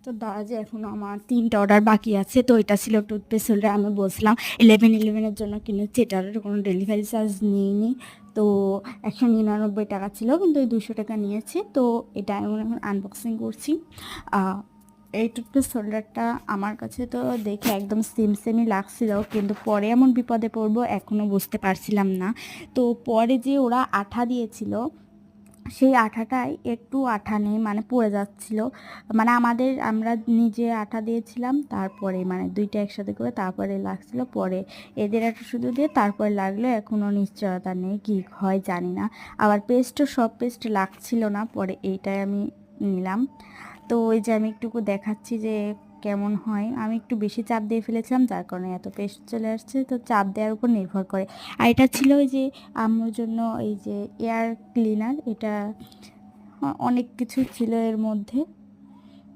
তো দারাজে এখনও আমার 3টা অর্ডার বাকি আছে। তো এটা ছিল টুথপেস্ট হোল্ডার, আমি বলছিলাম 11-11-এর জন্য কিনেছি, এটার কোনো ডেলিভারি চার্জ নিইনি। তো 199 টাকা ছিল, কিন্তু ওই 200 টাকা নিয়েছে। তো এটা এখন এখন আনবক্সিং করছি। এই টুথপেস্ট হোল্ডারটা আমার কাছে তো দেখে একদম সেমই লাগছিল, কিন্তু পরে এমন বিপদে পড়বো এখনও বুঝতে পারছিলাম না। তো পরে যে ওরা আঠা দিয়েছিল, সেই আঠাটাই একটু আঠা নেই, মানে পড়ে যাচ্ছিল। মানে আমরা নিজে আঠা দিয়েছিলাম, তারপরে মানে দুইটা একসাথে করে তারপরে লাগছিল, পরে এদের একটা শুধু দিয়ে তারপরে লাগলো। এখনও নিশ্চয়তা নেই কি হয় জানি না। আবার সব পেস্ট লাগছিল না, পরে এইটাই আমি নিলাম। তো ওই যে আমি একটুকু দেখাচ্ছি যে কেমন হয়। আমি একটু বেশি চাপ দিয়ে ফেলেছিলাম, যার কারণে এত পেস্ট চলে আসছে। তো চাপ দেওয়ার উপর নির্ভর করে। আর এটা ছিল ওই যে আম্মুর জন্য এই যে এয়ার ক্লিনার, এটা অনেক কিছু ছিল এর মধ্যে।